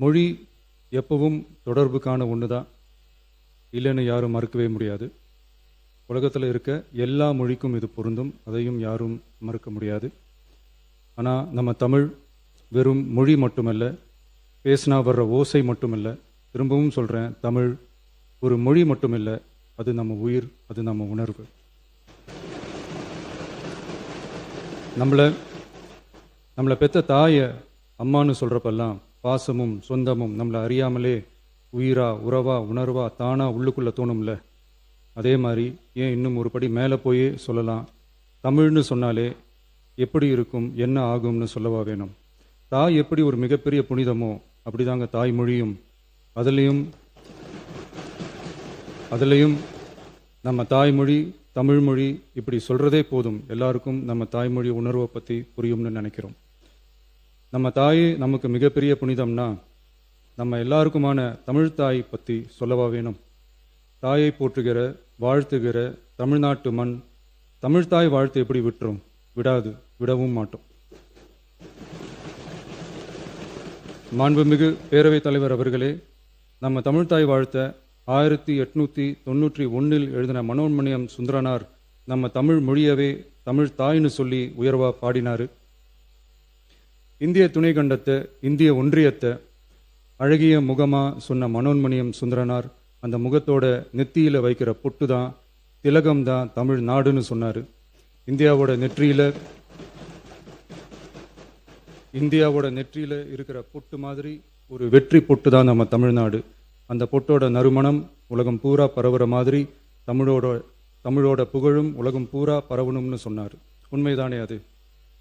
மொழி எப்பவும் தொடர்புக்கான ஒன்று தான், இல்லைன்னு யாரும் மறுக்கவே முடியாது. உலகத்தில் இருக்க எல்லா மொழிக்கும் இது பொருந்தும், அதையும் யாரும் மறுக்க முடியாது. ஆனால் நம்ம தமிழ் வெறும் மொழி மட்டுமல்ல, பேசினா வர்ற ஓசை மட்டுமல்ல. திரும்பவும் சொல்கிறேன், தமிழ் ஒரு மொழி மட்டுமில்ல, அது நம்ம உயிர், அது நம்ம உணர்வு. நம்மளை பெற்ற தாயை அம்மானு சொல்கிறப்பெல்லாம் பாசமும் சொந்தமும் நம்மளை அறியாமலே உயிரா உறவா உணர்வா தானா உள்ளுக்குள்ளே தோணும்ல. அதே மாதிரி ஏன் இன்னும் ஒரு படி மேலே போயே சொல்லலாம், தமிழ்னு சொன்னாலே எப்படி இருக்கும், என்ன ஆகும்னு சொல்லவா வேணும். தாய் எப்படி ஒரு மிகப்பெரிய புனிதமோ அப்படிதாங்க தாய்மொழியும். அதுலேயும் நம்ம தாய்மொழி தமிழ்மொழி இப்படி சொல்கிறதே போதும், எல்லாருக்கும் நம்ம தாய்மொழி உணர்வை பற்றி புரியும்னு நினைக்கிறோம். நம்ம தாய் நமக்கு மிகப்பெரிய புனிதம்னா நம்ம எல்லாருக்குமான தமிழ் தாய் பற்றி சொல்லவா வேணும். தாயை போற்றுகிற வாழ்த்துகிற தமிழ்நாட்டு மண் தமிழ்தாய் வாழ்த்து எப்படி விட்டுரும்? விடாது, விடவும் மாட்டோம். மாண்புமிகு பேரவைத் தலைவர் அவர்களே, நம்ம தமிழ்தாய் வாழ்த்த 1891 எழுதின மனோன்மணியம் சுந்தரனார் நம்ம தமிழ் மொழியவே தமிழ் தாய்னு சொல்லி உயர்வா பாடினாரு. இந்திய துணைக்கண்டத்தை, இந்திய ஒன்றியத்தை அழகிய முகமா சொன்ன மனோன்மணியம் சுந்தரனார் அந்த முகத்தோட நெத்தியில வைக்கிற பொட்டு தான், திலகம் தான் தமிழ் நாடுன்னு சொன்னாரு. இந்தியாவோட நெற்றியில இருக்கிற பொட்டு மாதிரி ஒரு வெற்றி பொட்டு தான் நம்ம தமிழ்நாடு. அந்த பொட்டோட நறுமணம் உலகம் பூரா பரவுற மாதிரி தமிழோட புகழும் உலகம் பூரா பரவணும்னு சொன்னார். உண்மைதானே அது?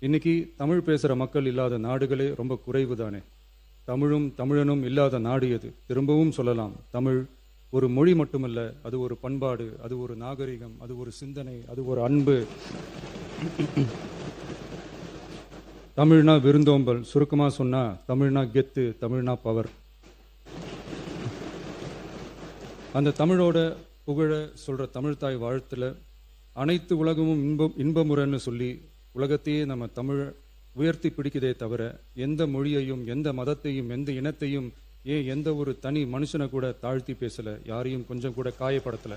இன்னைக்கு தமிழ் பேசுகிற மக்கள் இல்லாத நாடுகளே ரொம்ப குறைவு தானே. தமிழும் தமிழனும் இல்லாத நாடு எது? திரும்பவும் சொல்லலாம், தமிழ் ஒரு மொழி மட்டுமல்ல, அது ஒரு பண்பாடு, அது ஒரு நாகரிகம், அது ஒரு சிந்தனை, அது ஒரு அன்பு. தமிழ்னா விருந்தோம்பல், சுருக்கமாக சொன்னா தமிழ்னா கெத்து, தமிழ்னா பவர். அந்த தமிழோட புகழ சொல்ற தமிழ்தாய் வாழ்த்துல அனைத்து உலகமும் இன்பமுறன்னு சொல்லி உலகத்தையே நம்ம தமிழ் உயர்த்தி பிடிக்குதே தவிர எந்த மொழியையும் எந்த மதத்தையும் எந்த இனத்தையும் ஏன் எந்த ஒரு தனி மனுஷனை கூட தாழ்த்தி பேசல, யாரையும் கொஞ்சம் கூட காயப்படுத்தல.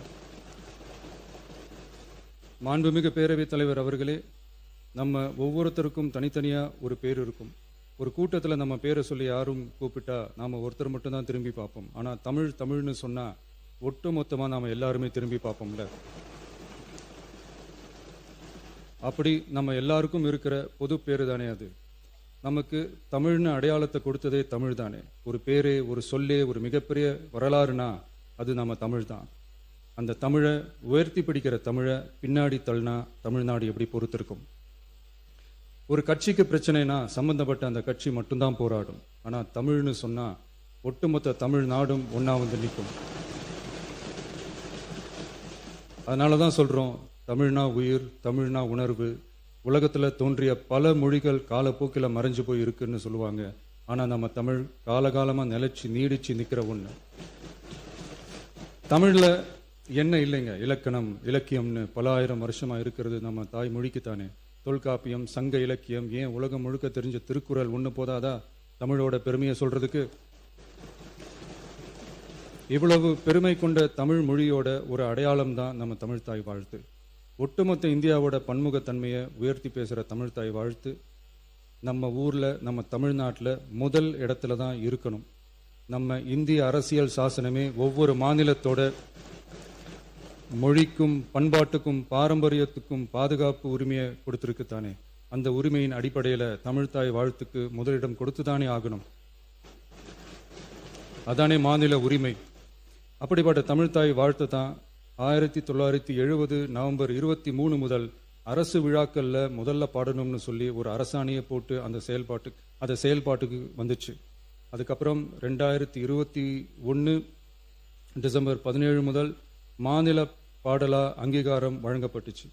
மாண்புமிகு பேரவைத் தலைவர் அவர்களே, நம்ம ஒவ்வொருத்தருக்கும் தனித்தனியா ஒரு பேர் இருக்கும். ஒரு கூட்டத்தில் நம்ம பேரை சொல்லி யாரும் கூப்பிட்டா நாம ஒருத்தர் மட்டும்தான் திரும்பி பார்ப்போம். ஆனால் தமிழ்னு சொன்னா ஒட்டு மொத்தமாக நாம் எல்லாருமே திரும்பி பார்ப்போம்ல. அப்படி நம்ம எல்லாருக்கும் இருக்கிற பொது பேரு தானே அது. நமக்கு தமிழ்னு அடையாளத்தை கொடுத்ததே தமிழ் தானே. ஒரு பேரே, ஒரு சொல்லே, ஒரு மிகப்பெரிய வரலாறுனா அது நம்ம தமிழ் தான். அந்த தமிழை உயர்த்தி பிடிக்கிற தமிழை பின்னாடி தள்ளினா தமிழ்நாடு எப்படி பொறுத்திருக்கும்? ஒரு கட்சிக்கு பிரச்சனைனா சம்பந்தப்பட்ட அந்த கட்சி மட்டும்தான் போராடும். ஆனால் தமிழ்னு சொன்னா ஒட்டுமொத்த தமிழ்நாடும் ஒன்னா வந்து நிற்கும். அதனால தான் சொல்கிறோம், தமிழ்னா உயிர், தமிழ்னா உணர்வு. உலகத்தில் தோன்றிய பல மொழிகள் காலப்போக்கில் மறைஞ்சு போய் இருக்குன்னு சொல்லுவாங்க. ஆனால் நம்ம தமிழ் காலகாலமாக நிலைச்சி நீடிச்சு நிற்கிற ஒன்று. தமிழில் என்ன இல்லைங்க, இலக்கணம் இலக்கியம்னு பல ஆயிரம் வருஷமாக இருக்கிறது நம்ம தாய்மொழிக்கு தானே. தொல்காப்பியம், சங்க இலக்கியம், ஏன் உலகம் முழுக்க தெரிஞ்ச திருக்குறள் ஒன்று போதாதா தமிழோட பெருமையை சொல்கிறதுக்கு? இவ்வளவு பெருமை கொண்ட தமிழ் மொழியோட ஒரு அடையாளம் தான் நம்ம தமிழ்தாய் வாழ்த்து. ஒட்டுமொத்த இந்தியாவோட பன்முகத்தன்மையை உயர்த்தி பேசுகிற தமிழ்தாய் வாழ்த்து நம்ம ஊரில், நம்ம தமிழ்நாட்டில் முதல் இடத்துல தான் இருக்கணும். நம்ம இந்திய அரசியல் சாசனமே ஒவ்வொரு மாநிலத்தோட மொழிக்கும் பண்பாட்டுக்கும் பாரம்பரியத்துக்கும் பாதுகாப்பு உரிமையை கொடுத்துருக்கு தானே. அந்த உரிமையின் அடிப்படையில் தமிழ்தாய் வாழ்த்துக்கு முதலிடம் கொடுத்து தானே ஆகணும். அதானே மாநில உரிமை. அப்படிப்பட்ட தமிழ்தாய் வாழ்த்து தான் 1970 நவம்பர் 23 முதல் அரசு விழாக்களில் முதல்ல பாடணும்னு சொல்லி ஒரு அரசாணையை போட்டு அந்த செயல்பாட்டுக்கு வந்துச்சு. அதுக்கப்புறம் 2021 டிசம்பர் 17 முதல் மாநில பாடலா அங்கீகாரம் வழங்கப்பட்டுச்சு.